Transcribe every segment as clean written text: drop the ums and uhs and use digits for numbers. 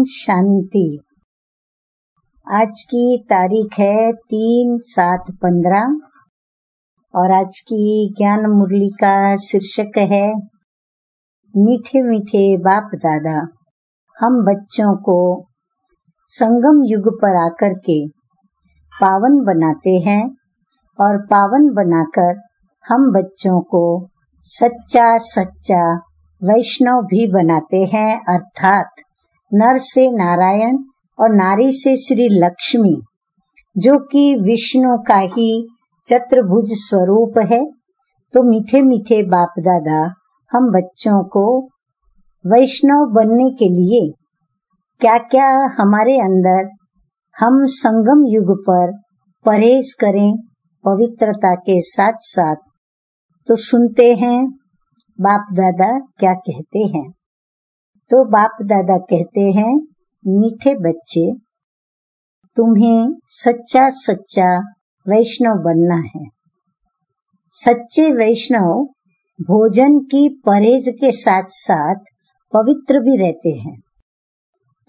शांति। आज की तारीख है 3/7/15 और आज की ज्ञान मुरली का शीर्षक है मीठे मीठे बाप दादा हम बच्चों को संगम युग पर आकर के पावन बनाते हैं और पावन बनाकर हम बच्चों को सच्चा सच्चा वैष्णव भी बनाते हैं, अर्थात नर से नारायण और नारी से श्री लक्ष्मी, जो कि विष्णु का ही चतुर्भुज स्वरूप है। तो मीठे मीठे बाप दादा हम बच्चों को वैष्णव बनने के लिए क्या क्या हमारे अंदर हम संगम युग पर परहेज करें पवित्रता के साथ साथ, तो सुनते हैं बाप दादा क्या कहते हैं। तो बाप दादा कहते हैं, मीठे बच्चे, तुम्हें सच्चा सच्चा वैष्णव बनना है। सच्चे वैष्णव भोजन की परहेज के साथ साथ पवित्र भी रहते हैं।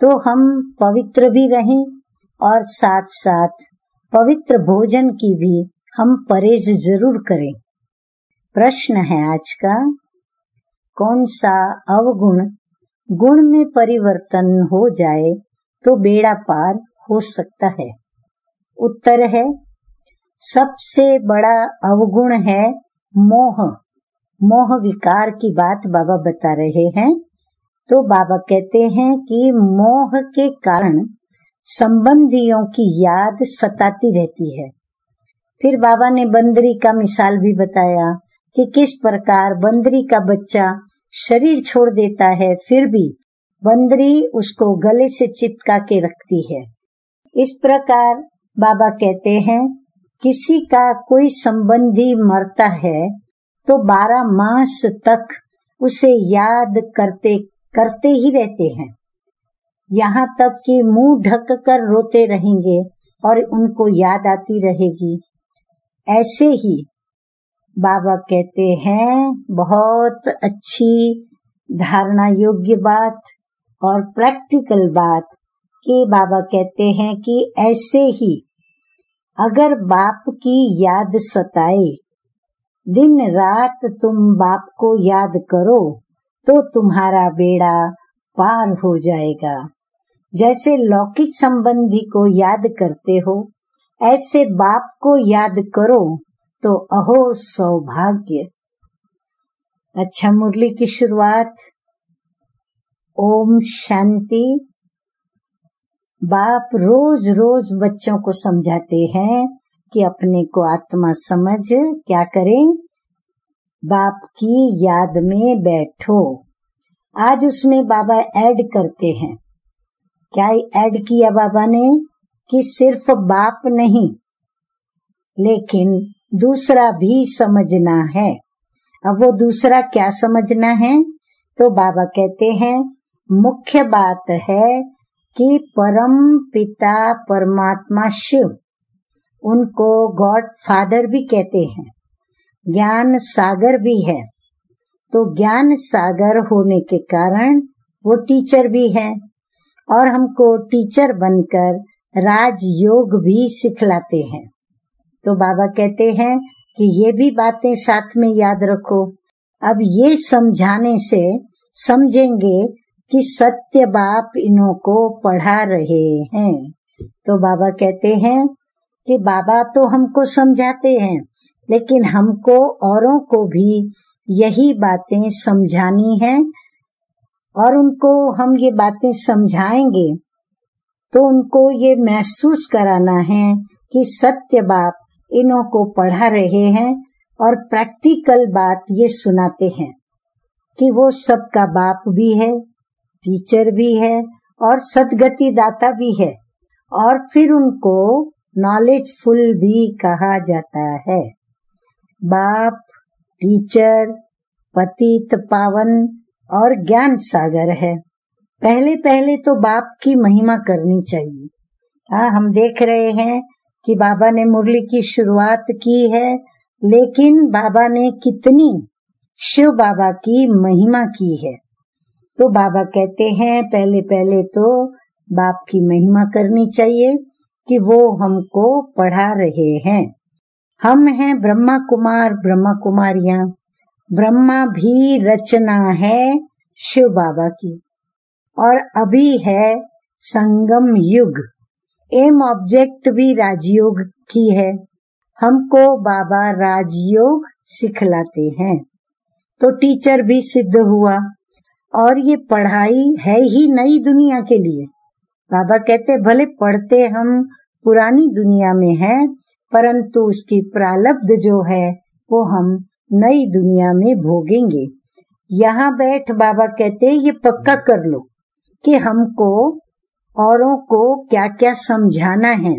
तो हम पवित्र भी रहें और साथ साथ पवित्र भोजन की भी हम परहेज जरूर करें। प्रश्न है आज का, कौन सा अवगुण गुण में परिवर्तन हो जाए तो बेड़ा पार हो सकता है? उत्तर है, सबसे बड़ा अवगुण है मोह। मोह विकार की बात बाबा बता रहे हैं। तो बाबा कहते हैं कि मोह के कारण संबंधियों की याद सताती रहती है। फिर बाबा ने बंदरी का मिसाल भी बताया कि किस प्रकार बंदरी का बच्चा शरीर छोड़ देता है, फिर भी बंदरी उसको गले से चिपका के रखती है। इस प्रकार बाबा कहते हैं, किसी का कोई संबंधी मरता है तो 12 मास तक उसे याद करते करते ही रहते हैं, यहाँ तक कि मुंह ढक कर रोते रहेंगे और उनको याद आती रहेगी। ऐसे ही बाबा कहते हैं, बहुत अच्छी धारणा योग्य बात और प्रैक्टिकल बात कि बाबा कहते हैं कि ऐसे ही अगर बाप की याद सताए, दिन रात तुम बाप को याद करो तो तुम्हारा बेड़ा पार हो जाएगा। जैसे लौकिक संबंधी को याद करते हो, ऐसे बाप को याद करो तो अहो सौभाग्य। अच्छा, मुरली की शुरुआत ओम शांति। बाप रोज रोज बच्चों को समझाते हैं कि अपने को आत्मा समझ क्या करें, बाप की याद में बैठो। आज उसमें बाबा ऐड करते हैं, क्या ऐड किया बाबा ने कि सिर्फ बाप नहीं लेकिन दूसरा भी समझना है। अब वो दूसरा क्या समझना है? तो बाबा कहते हैं, मुख्य बात है कि परम पिता परमात्मा शिव, उनको गॉड फादर भी कहते हैं, ज्ञान सागर भी है। तो ज्ञान सागर होने के कारण वो टीचर भी है और हमको टीचर बनकर राजयोग भी सिखलाते हैं। तो बाबा कहते हैं कि ये भी बातें साथ में याद रखो। अब ये समझाने से समझेंगे कि सत्य बाप इन्हों को पढ़ा रहे हैं। तो बाबा कहते हैं कि बाबा तो हमको समझाते हैं, लेकिन हमको औरों को भी यही बातें समझानी है और उनको हम ये बातें समझाएंगे तो उनको ये महसूस कराना है कि सत्य बाप इन्हों को पढ़ा रहे हैं और प्रैक्टिकल बात ये सुनाते हैं कि वो सबका बाप भी है, टीचर भी है और सद्गति दाता भी है, और फिर उनको नॉलेजफुल भी कहा जाता है। बाप, टीचर, पतित पावन और ज्ञान सागर है। पहले पहले तो बाप की महिमा करनी चाहिए। हाँ, हम देख रहे हैं कि बाबा ने मुरली की शुरुआत की है, लेकिन बाबा ने कितनी शिव बाबा की महिमा की है। तो बाबा कहते हैं, पहले पहले तो बाप की महिमा करनी चाहिए कि वो हमको पढ़ा रहे हैं। हम हैं ब्रह्मा कुमार ब्रह्मा कुमारियां। ब्रह्मा भी रचना है शिव बाबा की, और अभी है संगम युग। एम ऑब्जेक्ट भी राजयोग की है। हमको बाबा राजयोग सिखलाते हैं, तो टीचर भी सिद्ध हुआ। और ये पढ़ाई है ही नई दुनिया के लिए। बाबा कहते भले पढ़ते हम पुरानी दुनिया में हैं, परंतु उसकी प्रारब्ध जो है वो हम नई दुनिया में भोगेंगे। यहाँ बैठ बाबा कहते ये पक्का कर लो कि हमको औरों को क्या क्या समझाना है,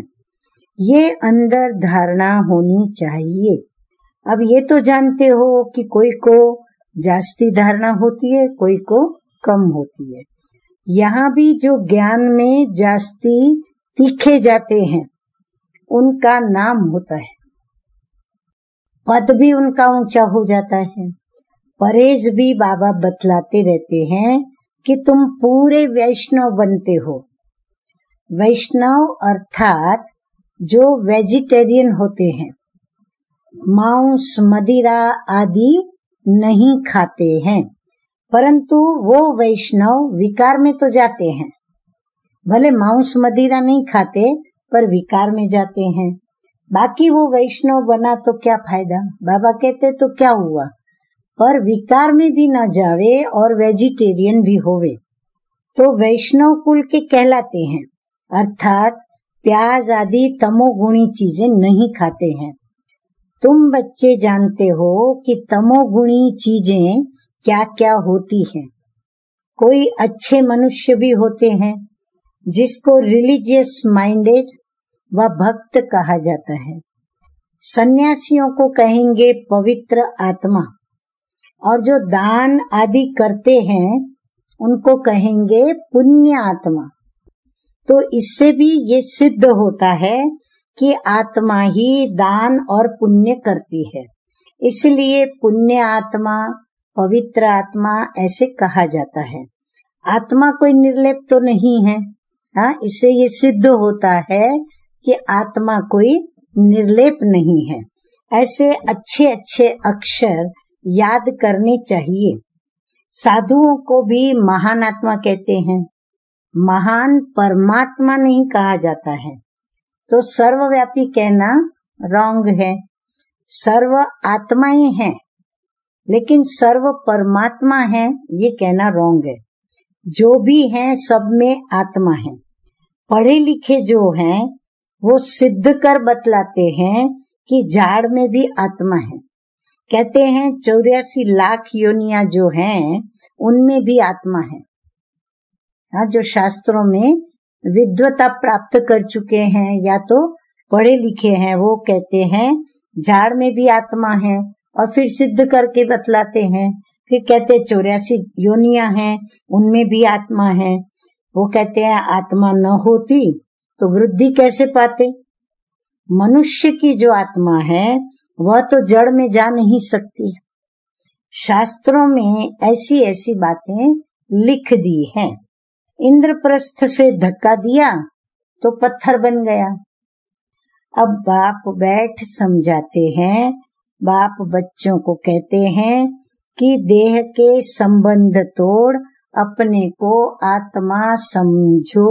ये अंदर धारणा होनी चाहिए। अब ये तो जानते हो कि कोई को जास्ती धारणा होती है, कोई को कम होती है। यहाँ भी जो ज्ञान में जास्ती तीखे जाते हैं उनका नाम होता है, पद भी उनका ऊंचा हो जाता है। परहेज भी बाबा बतलाते रहते हैं कि तुम पूरे वैष्णव बनते हो। वैष्णव अर्थात जो वेजिटेरियन होते हैं, मांस मदिरा आदि नहीं खाते हैं, परंतु वो वैष्णव विकार में तो जाते हैं। भले मांस मदिरा नहीं खाते पर विकार में जाते हैं। बाकी वो वैष्णव बना तो क्या फायदा, बाबा कहते तो क्या हुआ, पर विकार में भी न जावे और वेजिटेरियन भी होवे तो वैष्णव कुल के कहलाते हैं। अर्थात प्याज आदि तमोगुणी चीजें नहीं खाते हैं। तुम बच्चे जानते हो कि तमोगुणी चीजें क्या क्या होती हैं। कोई अच्छे मनुष्य भी होते हैं जिसको रिलीजियस माइंडेड व भक्त कहा जाता है। सन्यासियों को कहेंगे पवित्र आत्मा, और जो दान आदि करते हैं उनको कहेंगे पुण्य आत्मा। तो इससे भी ये सिद्ध होता है कि आत्मा ही दान और पुण्य करती है, इसलिए पुण्य आत्मा पवित्र आत्मा ऐसे कहा जाता है। आत्मा कोई निर्लेप तो नहीं है। हाँ, इससे ये सिद्ध होता है कि आत्मा कोई निर्लेप नहीं है। ऐसे अच्छे अच्छे अक्षर याद करने चाहिए। साधुओं को भी महान आत्मा कहते हैं। महान परमात्मा नहीं कहा जाता है, तो सर्वव्यापी कहना रॉन्ग है। सर्व आत्माएं हैं लेकिन सर्व परमात्मा है ये कहना रॉन्ग है। जो भी हैं सब में आत्मा है। पढ़े लिखे जो हैं वो सिद्ध कर बतलाते हैं कि झाड़ में भी आत्मा है। कहते हैं 84 लाख योनियां जो हैं उनमें भी आत्मा है। हाँ, जो शास्त्रों में विद्वता प्राप्त कर चुके हैं या तो पढ़े लिखे हैं वो कहते हैं झाड़ में भी आत्मा है, और फिर सिद्ध करके बतलाते हैं। फिर कहते 84 योनियां हैं उनमें भी आत्मा है। वो कहते हैं आत्मा न होती तो वृद्धि कैसे पाते। मनुष्य की जो आत्मा है वह तो जड़ में जा नहीं सकती। शास्त्रों में ऐसी ऐसी बातें लिख दी हैं। इंद्रप्रस्थ से धक्का दिया तो पत्थर बन गया। अब बाप बैठ समझाते हैं। बाप बच्चों को कहते हैं कि देह के संबंध तोड़ अपने को आत्मा समझो।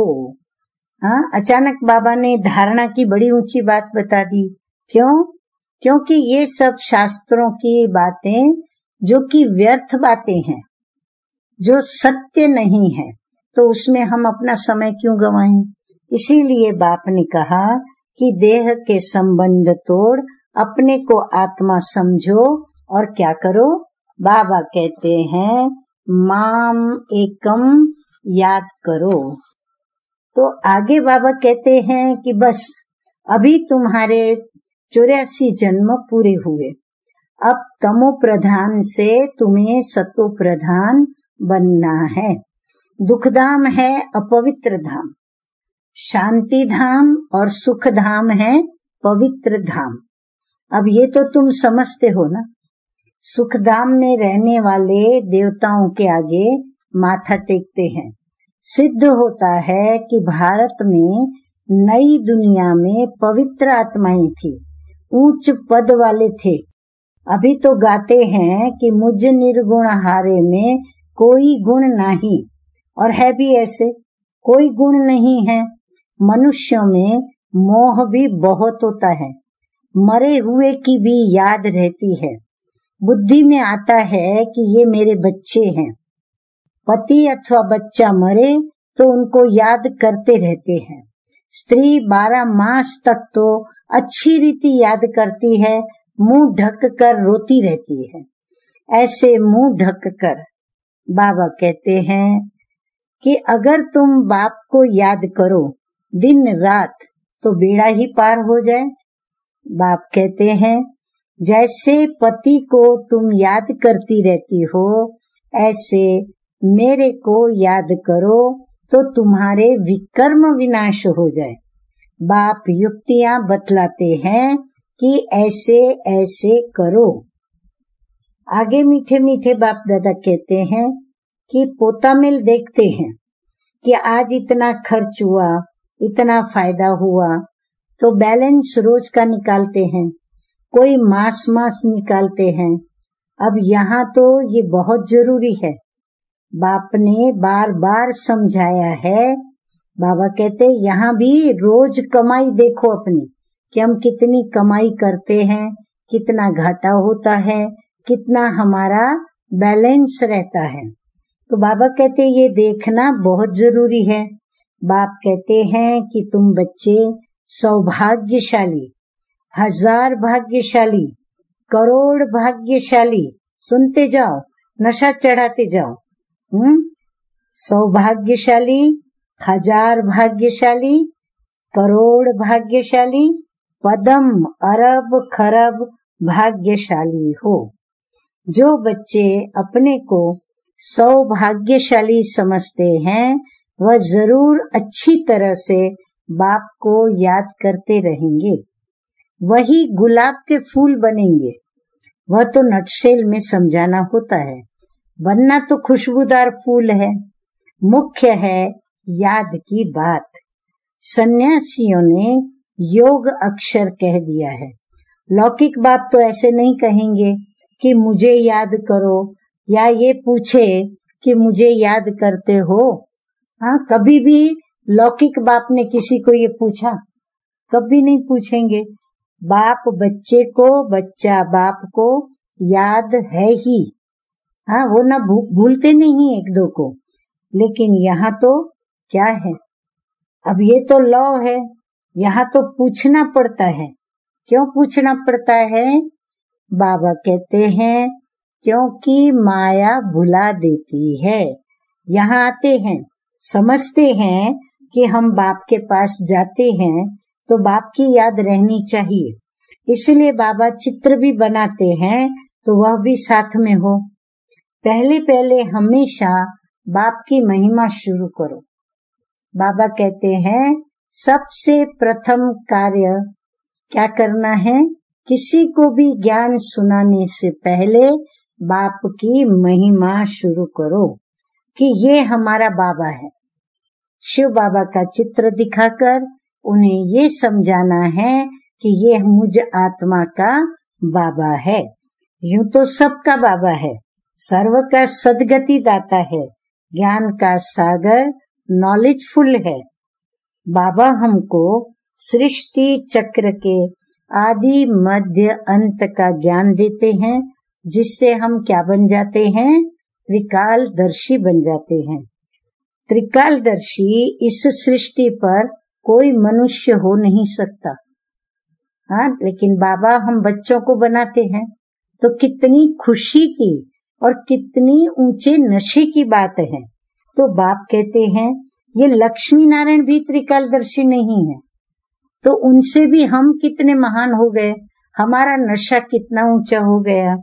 हाँ, अचानक बाबा ने धारणा की बड़ी ऊंची बात बता दी। क्यों? क्योंकि ये सब शास्त्रों की बातें जो कि व्यर्थ बातें हैं, जो सत्य नहीं है, तो उसमें हम अपना समय क्यों गंवाएं। इसीलिए बाप ने कहा कि देह के संबंध तोड़ अपने को आत्मा समझो और क्या करो। बाबा कहते हैं माम एकम याद करो। तो आगे बाबा कहते हैं कि बस अभी तुम्हारे 84 जन्म पूरे हुए, अब तमो प्रधान से तुम्हें सतो प्रधान बनना है। दुखधाम है अपवित्र धाम, शांति धाम और सुख धाम है पवित्र धाम। अब ये तो तुम समझते हो ना। सुखधाम में रहने वाले देवताओं के आगे माथा टेकते हैं, सिद्ध होता है कि भारत में नई दुनिया में पवित्र आत्माएं थी, उच्च पद वाले थे। अभी तो गाते हैं कि मुझ निर्गुण हारे में कोई गुण नहीं, और है भी ऐसे, कोई गुण नहीं है। मनुष्यों में मोह भी बहुत होता है, मरे हुए की भी याद रहती है। बुद्धि में आता है कि ये मेरे बच्चे हैं। पति अथवा बच्चा मरे तो उनको याद करते रहते हैं। स्त्री 12 मास तक तो अच्छी रीति याद करती है, मुंह ढक कर रोती रहती है। ऐसे मुंह ढक कर बाबा कहते हैं कि अगर तुम बाप को याद करो दिन रात तो बेड़ा ही पार हो जाए। बाप कहते हैं जैसे पति को तुम याद करती रहती हो, ऐसे मेरे को याद करो तो तुम्हारे विकर्म विनाश हो जाए। बाप युक्तियां बतलाते हैं कि ऐसे ऐसे करो। आगे मीठे मीठे बाप दादा कहते हैं कि पोता मिल देखते हैं कि आज इतना खर्च हुआ, इतना फायदा हुआ, तो बैलेंस रोज का निकालते हैं, कोई मास निकालते हैं। अब यहाँ तो ये बहुत जरूरी है। बाप ने बार बार समझाया है। बाबा कहते यहाँ भी रोज कमाई देखो अपनी, कि हम कितनी कमाई करते हैं, कितना घाटा होता है, कितना हमारा बैलेंस रहता है। तो बाबा कहते ये देखना बहुत जरूरी है। बाप कहते हैं कि तुम बच्चे सौभाग्यशाली, 1000 भाग्यशाली, करोड़ भाग्यशाली, सुनते जाओ, नशा चढ़ाते जाओ। सौभाग्यशाली, 1000 भाग्यशाली, करोड़ भाग्यशाली, पदम अरब खरब भाग्यशाली हो। जो बच्चे अपने को सौभाग्यशाली समझते हैं वह जरूर अच्छी तरह से बाप को याद करते रहेंगे। वही गुलाब के फूल बनेंगे। वह तो नटशेल में समझाना होता है, बनना तो खुशबूदार फूल है। मुख्य है याद की बात। सन्यासियों ने योग अक्षर कह दिया है। लौकिक बाप तो ऐसे नहीं कहेंगे कि मुझे याद करो, या ये पूछे कि मुझे याद करते हो। हाँ, कभी भी लौकिक बाप ने किसी को ये पूछा? कभी नहीं पूछेंगे। बाप बच्चे को, बच्चा बाप को याद है ही। हाँ, वो ना भूलते नहीं एक दो को। लेकिन यहाँ तो क्या है, अब ये तो लॉ है, यहाँ तो पूछना पड़ता है। क्यों पूछना पड़ता है? बाबा कहते हैं क्योंकि माया भुला देती है। यहाँ आते हैं, समझते हैं कि हम बाप के पास जाते हैं तो बाप की याद रहनी चाहिए, इसलिए बाबा चित्र भी बनाते हैं तो वह भी साथ में हो। पहले पहले हमेशा बाप की महिमा शुरू करो। बाबा कहते हैं सबसे प्रथम कार्य क्या करना है? किसी को भी ज्ञान सुनाने से पहले बाप की महिमा शुरू करो कि ये हमारा बाबा है। शिव बाबा का चित्र दिखाकर उन्हें ये समझाना है कि ये मुझ आत्मा का बाबा है। यूं तो सबका बाबा है, सर्व का सदगति दाता है, ज्ञान का सागर, नॉलेजफुल है। बाबा हमको सृष्टि चक्र के आदि मध्य अंत का ज्ञान देते हैं, जिससे हम क्या बन जाते हैं? त्रिकालदर्शी बन जाते हैं। त्रिकालदर्शी इस सृष्टि पर कोई मनुष्य हो नहीं सकता। हाँ, लेकिन बाबा हम बच्चों को बनाते हैं तो कितनी खुशी की और कितनी ऊंचे नशे की बात है। तो बाप कहते हैं ये लक्ष्मी नारायण भी त्रिकालदर्शी नहीं है, तो उनसे भी हम कितने महान हो गए, हमारा नशा कितना ऊंचा हो गया।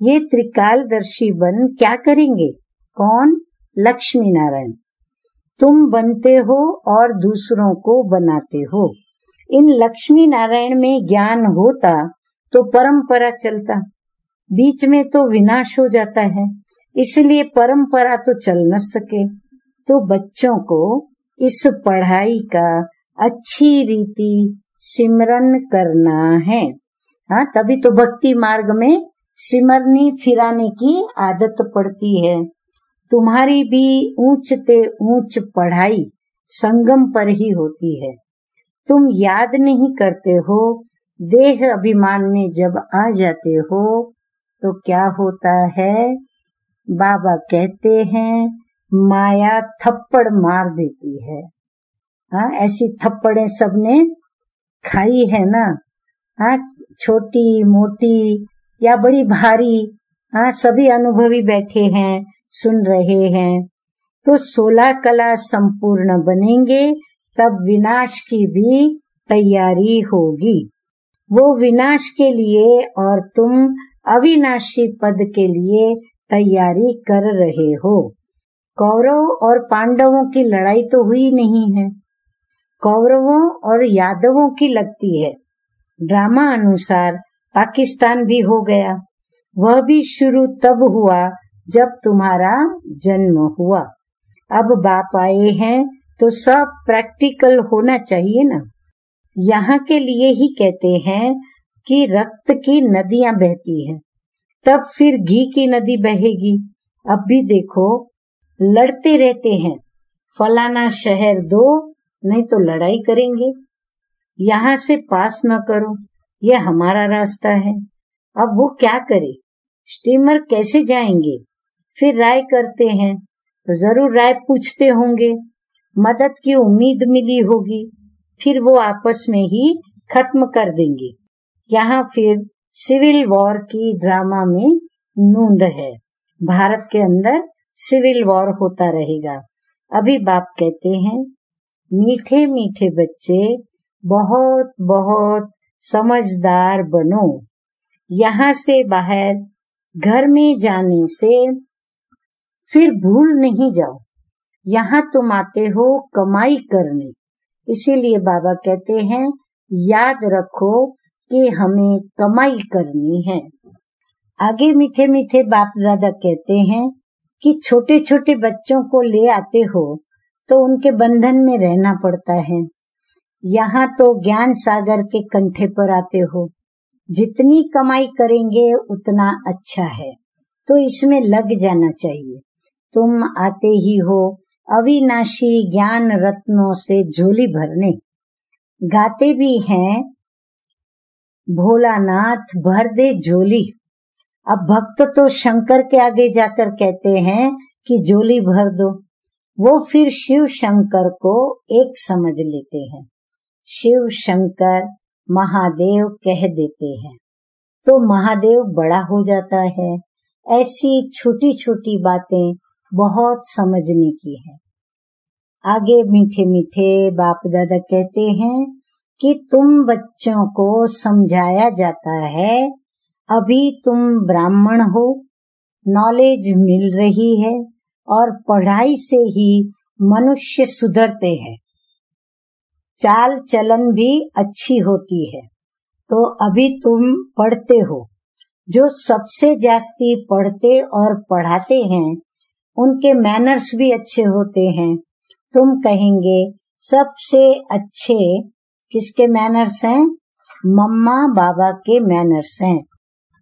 ये त्रिकालदर्शी बन क्या करेंगे? कौन? लक्ष्मी नारायण। तुम बनते हो और दूसरों को बनाते हो। इन लक्ष्मी नारायण में ज्ञान होता तो परंपरा चलता, बीच में तो विनाश हो जाता है, इसलिए परंपरा तो चल न सके। तो बच्चों को इस पढ़ाई का अच्छी रीति सिमरन करना है। हाँ, तभी तो भक्ति मार्ग में सिमरनी फिराने की आदत पड़ती है। तुम्हारी भी ऊंच ते ऊंच पढ़ाई संगम पर ही होती है। तुम याद नहीं करते हो, देह अभिमान में जब आ जाते हो तो क्या होता है? बाबा कहते हैं माया थप्पड़ मार देती है। हाँ, ऐसी थप्पड़ें सबने खाई है ना। हाँ, छोटी मोटी या बड़ी भारी, हाँ, सभी अनुभवी बैठे हैं, सुन रहे हैं। तो 16 कला संपूर्ण बनेंगे तब विनाश की भी तैयारी होगी। वो विनाश के लिए और तुम अविनाशी पद के लिए तैयारी कर रहे हो। कौरव और पांडवों की लड़ाई तो हुई नहीं है, कौरवों और यादवों की लगती है। ड्रामा अनुसार पाकिस्तान भी हो गया। वह भी शुरू तब हुआ जब तुम्हारा जन्म हुआ। अब बाप आए हैं तो सब प्रैक्टिकल होना चाहिए ना। यहाँ के लिए ही कहते हैं कि रक्त की नदियां बहती हैं, तब फिर घी की नदी बहेगी। अब भी देखो, लड़ते रहते हैं, फलाना शहर दो, नहीं तो लड़ाई करेंगे। यहाँ से पास न करो, यह हमारा रास्ता है। अब वो क्या करे? स्टीमर कैसे जाएंगे? फिर राय करते हैं, तो जरूर राय पूछते होंगे, मदद की उम्मीद मिली होगी, फिर वो आपस में ही खत्म कर देंगे। यहाँ फिर सिविल वॉर की ड्रामा में नूंद है। भारत के अंदर सिविल वॉर होता रहेगा। अभी बाप कहते हैं मीठे मीठे बच्चे, बहुत बहुत समझदार बनो। यहाँ से बाहर घर में जाने से फिर भूल नहीं जाओ। यहाँ तुम आते हो कमाई करने, इसीलिए बाबा कहते हैं याद रखो कि हमें कमाई करनी है। आगे मीठे मीठे बाप दादा कहते हैं कि छोटे छोटे बच्चों को ले आते हो तो उनके बंधन में रहना पड़ता है। यहाँ तो ज्ञान सागर के कंठे पर आते हो, जितनी कमाई करेंगे उतना अच्छा है, तो इसमें लग जाना चाहिए। तुम आते ही हो अविनाशी ज्ञान रत्नों से झोली भरने। गाते भी हैं भोलानाथ भर दे झोली। अब भक्त तो शंकर के आगे जाकर कहते हैं कि झोली भर दो, वो फिर शिव शंकर को एक समझ लेते हैं। शिव शंकर महादेव कह देते हैं तो महादेव बड़ा हो जाता है। ऐसी छोटी छोटी बातें बहुत समझने की है। आगे मीठे मीठे बाप दादा कहते हैं कि तुम बच्चों को समझाया जाता है, अभी तुम ब्राह्मण हो, नॉलेज मिल रही है और पढ़ाई से ही मनुष्य सुधरते हैं, चाल चलन भी अच्छी होती है। तो अभी तुम पढ़ते हो। जो सबसे जास्ती पढ़ते और पढ़ाते हैं उनके मैनर्स भी अच्छे होते हैं। तुम कहेंगे सबसे अच्छे किसके मैनर्स हैं? मम्मा बाबा के मैनर्स हैं।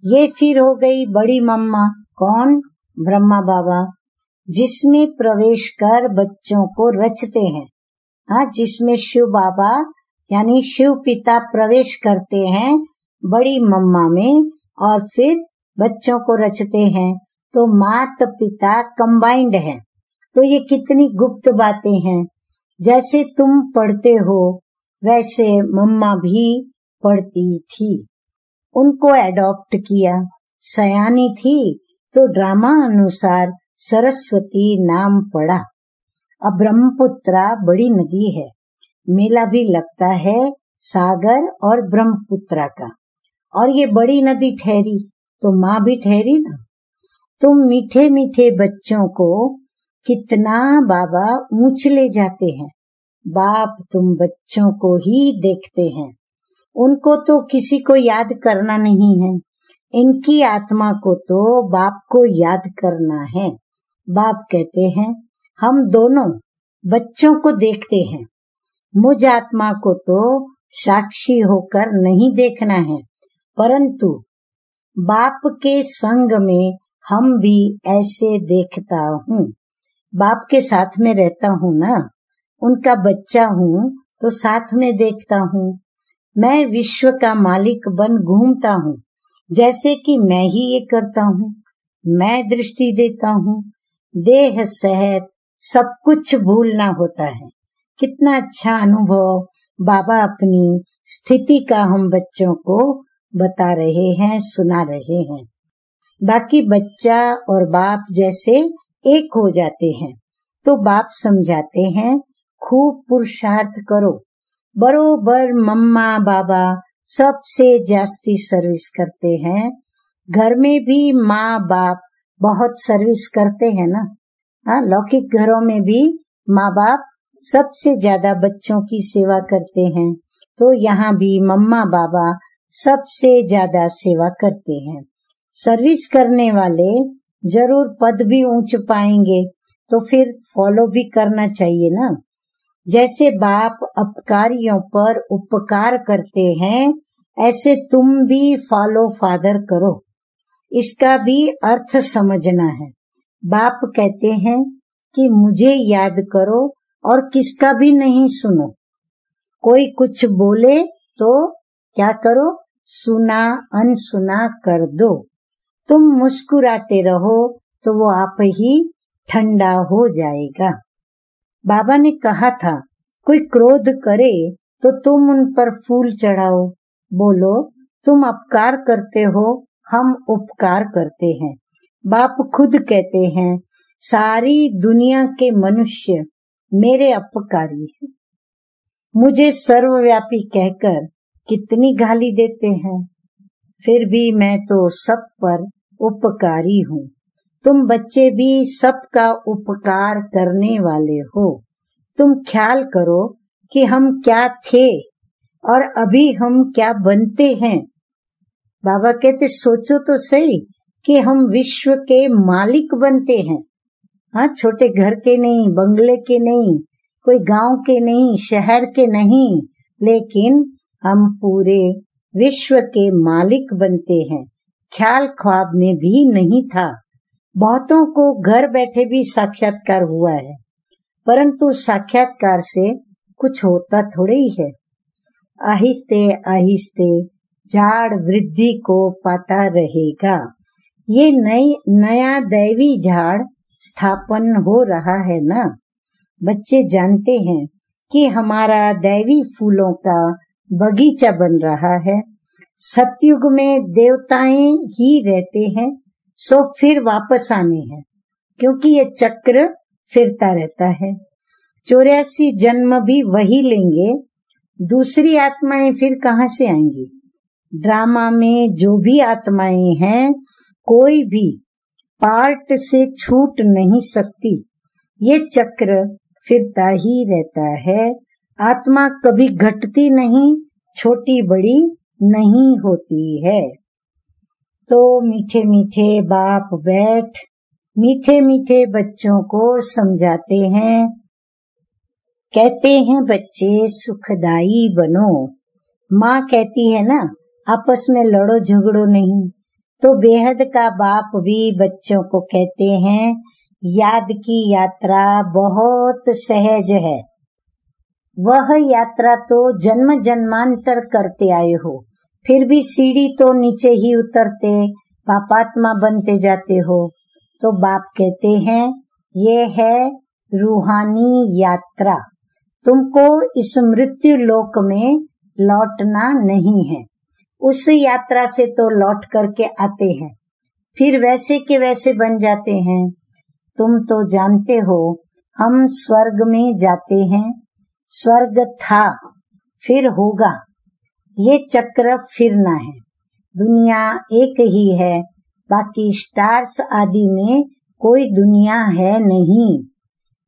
ये फिर हो गई बड़ी मम्मा, कौन? ब्रह्मा बाबा, जिसमें प्रवेश कर बच्चों को रचते हैं। हाँ, जिसमें शिव बाबा यानी शिव पिता प्रवेश करते हैं बड़ी मम्मा में और फिर बच्चों को रचते हैं। तो माता पिता कंबाइंड है। तो ये कितनी गुप्त बातें हैं। जैसे तुम पढ़ते हो वैसे मम्मा भी पढ़ती थी, उनको एडॉप्ट किया। सयानी थी तो ड्रामा अनुसार सरस्वती नाम पड़ा। अब ब्रह्मपुत्रा बड़ी नदी है, मेला भी लगता है सागर और ब्रह्मपुत्रा का, और ये बड़ी नदी ठहरी तो माँ भी ठहरी ना। तुम मीठे मीठे बच्चों को कितना बाबा ऊंच ले जाते हैं। बाप तुम बच्चों को ही देखते हैं, उनको तो किसी को याद करना नहीं है। इनकी आत्मा को तो बाप को याद करना है। बाप कहते हैं हम दोनों बच्चों को देखते हैं। मुझ आत्मा को तो साक्षी होकर नहीं देखना है, परंतु बाप के संग में हम भी ऐसे देखता हूँ। बाप के साथ में रहता हूँ ना, उनका बच्चा हूँ तो साथ में देखता हूँ। मैं विश्व का मालिक बन घूमता हूँ, जैसे कि मैं ही ये करता हूँ। मैं दृष्टि देता हूँ। देह सहित सब कुछ भूलना होता है। कितना अच्छा अनुभव बाबा अपनी स्थिति का हम बच्चों को बता रहे हैं, सुना रहे हैं। बाकी बच्चा और बाप जैसे एक हो जाते हैं तो बाप समझाते हैं, खूब पुरुषार्थ करो। बरोबर मम्मा बाबा सबसे जास्ती सर्विस करते हैं। घर में भी माँ बाप बहुत सर्विस करते हैं ना। हाँ, लौकिक घरों में भी माँ बाप सबसे ज्यादा बच्चों की सेवा करते हैं, तो यहाँ भी मम्मा बाबा सबसे ज्यादा सेवा करते हैं। सर्विस करने वाले जरूर पद भी ऊंच पाएंगे, तो फिर फॉलो भी करना चाहिए ना। जैसे बाप अपकारियों पर उपकार करते हैं, ऐसे तुम भी फॉलो फादर करो। इसका भी अर्थ समझना है। बाप कहते हैं कि मुझे याद करो और किसका भी नहीं सुनो। कोई कुछ बोले तो क्या करो, सुना अनसुना कर दो। तुम मुस्कुराते रहो तो वो आप ही ठंडा हो जाएगा। बाबा ने कहा था, कोई क्रोध करे तो तुम उन पर फूल चढ़ाओ, बोलो तुम अपकार करते हो, हम उपकार करते हैं। बाप खुद कहते हैं, सारी दुनिया के मनुष्य मेरे अपकारी हैं। मुझे सर्वव्यापी कहकर कितनी गाली देते हैं, फिर भी मैं तो सब पर उपकारी हूँ। तुम बच्चे भी सबका उपकार करने वाले हो। तुम ख्याल करो कि हम क्या थे और अभी हम क्या बनते हैं। बाबा कहते, सोचो तो सही कि हम विश्व के मालिक बनते हैं। हाँ, छोटे घर के नहीं, बंगले के नहीं, कोई गांव के नहीं, शहर के नहीं, लेकिन हम पूरे विश्व के मालिक बनते हैं। ख्याल ख्वाब में भी नहीं था। बहुतों को घर बैठे भी साक्षात्कार हुआ है, परंतु साक्षात्कार से कुछ होता थोड़े ही है। आहिस्ते आहिस्ते झाड़ वृद्धि को पाता रहेगा। ये नया दैवी झाड़ स्थापन हो रहा है ना। बच्चे जानते हैं कि हमारा दैवी फूलों का बगीचा बन रहा है। सतयुग में देवताएं ही रहते हैं, सो फिर वापस आने हैं, क्योंकि ये चक्र फिरता रहता है। 84 जन्म भी वही लेंगे, दूसरी आत्माएं फिर कहाँ से आएंगी। ड्रामा में जो भी आत्माएं हैं, कोई भी पार्ट से छूट नहीं सकती। ये चक्र फिरता ही रहता है। आत्मा कभी घटती नहीं, छोटी बड़ी नहीं होती है। तो मीठे मीठे बाप बैठ मीठे मीठे बच्चों को समझाते हैं। कहते हैं, बच्चे सुखदाई बनो। माँ कहती है ना, आपस में लड़ो झगड़ो नहीं। तो बेहद का बाप भी बच्चों को कहते हैं, याद की यात्रा बहुत सहज है। वह यात्रा तो जन्म जन्मांतर करते आए हो, फिर भी सीढ़ी तो नीचे ही उतरते पापात्मा बनते जाते हो। तो बाप कहते हैं, ये है रूहानी यात्रा। तुमको इस मृत्यु लोक में लौटना नहीं है। उस यात्रा से तो लौट करके आते हैं, फिर वैसे के वैसे बन जाते हैं। तुम तो जानते हो, हम स्वर्ग में जाते हैं। स्वर्ग था, फिर होगा। ये चक्र फिरना है। दुनिया एक ही है, बाकी स्टार्स आदि में कोई दुनिया है नहीं।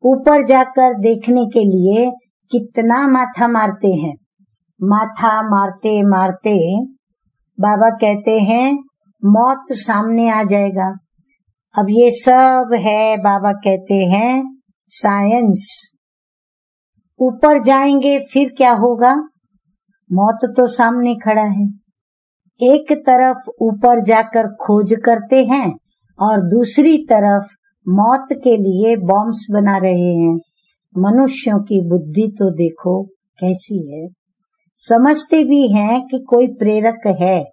ऊपर जाकर देखने के लिए कितना माथा मारते हैं। माथा मारते मारते बाबा कहते हैं, मौत सामने आ जाएगा। अब ये सब है, बाबा कहते हैं साइंस। ऊपर जाएंगे फिर क्या होगा? मौत तो सामने खड़ा है। एक तरफ ऊपर जाकर खोज करते हैं और दूसरी तरफ मौत के लिए बॉम्ब्स बना रहे हैं। मनुष्यों की बुद्धि तो देखो कैसी है। समझते भी हैं कि कोई प्रेरक है,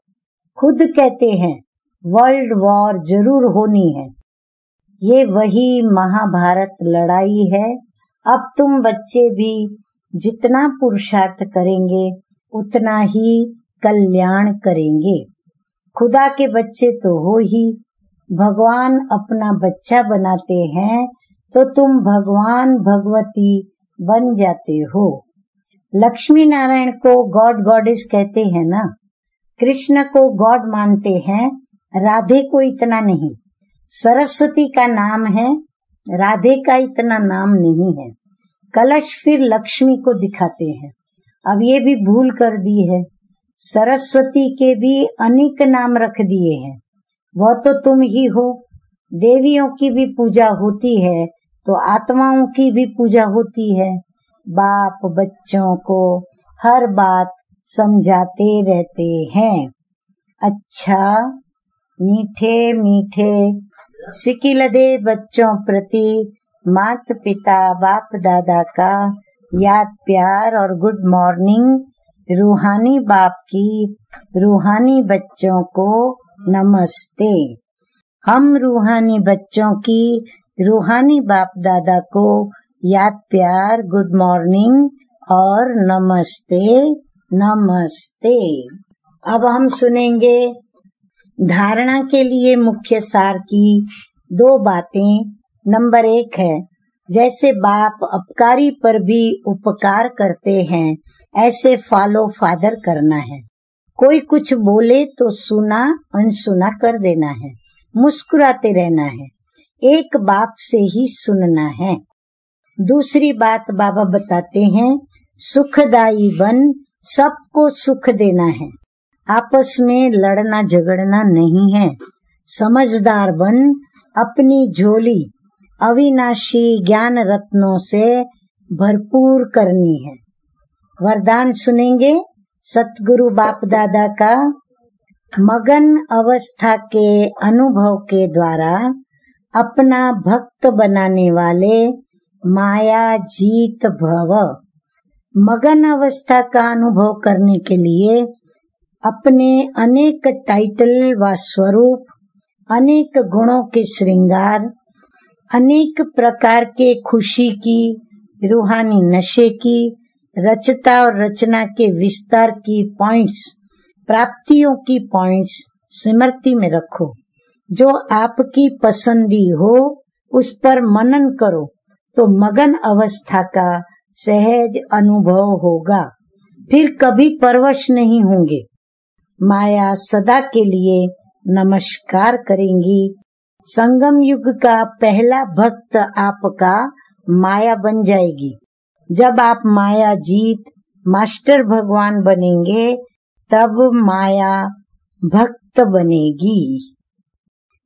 खुद कहते हैं वर्ल्ड वॉर जरूर होनी है। ये वही महाभारत लड़ाई है। अब तुम बच्चे भी जितना पुरुषार्थ करेंगे उतना ही कल्याण करेंगे। खुदा के बच्चे तो हो ही। भगवान अपना बच्चा बनाते हैं तो तुम भगवान भगवती बन जाते हो। लक्ष्मी नारायण को गॉड गॉडेस कहते हैं ना। कृष्ण को गॉड मानते हैं, राधे को इतना नहीं। सरस्वती का नाम है, राधे का इतना नाम नहीं है। कलश फिर लक्ष्मी को दिखाते हैं। अब ये भी भूल कर दी है। सरस्वती के भी अनेक नाम रख दिए हैं। वह तो तुम ही हो। देवियों की भी पूजा होती है तो आत्माओं की भी पूजा होती है। बाप बच्चों को हर बात समझाते रहते हैं। अच्छा, मीठे मीठे सिकिलदे बच्चों प्रति माता पिता बाप दादा का याद प्यार और गुड मॉर्निंग। रूहानी बाप की रूहानी बच्चों को नमस्ते। हम रूहानी बच्चों की रूहानी बाप दादा को याद प्यार गुड मॉर्निंग और नमस्ते नमस्ते। अब हम सुनेंगे धारणा के लिए मुख्य सार की 2 बातें। नंबर 1 है, जैसे बाप अपकारी पर भी उपकार करते हैं ऐसे फॉलो फादर करना है। कोई कुछ बोले तो सुना अनसुना कर देना है, मुस्कुराते रहना है, एक बाप से ही सुनना है। दूसरी बात बाबा बताते हैं, सुखदाई बन सबको सुख देना है। आपस में लड़ना झगड़ना नहीं है। समझदार बन अपनी झोली अविनाशी ज्ञान रत्नों से भरपूर करनी है। वरदान सुनेंगे सतगुरु बाप दादा का। मगन अवस्था के अनुभव के द्वारा अपना भक्त बनाने वाले माया जीत भव। मगन अवस्था का अनुभव करने के लिए अपने अनेक टाइटल व स्वरूप, अनेक गुणों के श्रृंगार, अनेक प्रकार के खुशी की, रूहानी नशे की, रचता और रचना के विस्तार की पॉइंट्स, प्राप्तियों की पॉइंट्स स्मृति में रखो। जो आपकी पसंदी हो उस पर मनन करो तो मगन अवस्था का सहज अनुभव होगा। फिर कभी परवश नहीं होंगे। माया सदा के लिए नमस्कार करेंगी। संगम युग का पहला भक्त आपका माया बन जाएगी। जब आप माया जीत मास्टर भगवान बनेंगे तब माया भक्त बनेगी।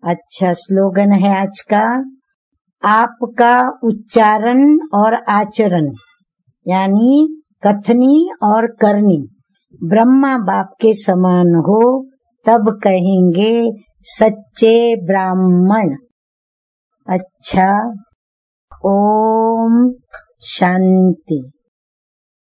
अच्छा स्लोगन है आज का, आपका उच्चारण और आचरण यानी कथनी और करनी ब्रह्मा बाप के समान हो तब कहेंगे सच्चे ब्राह्मण। अच्छा, ओम शांति।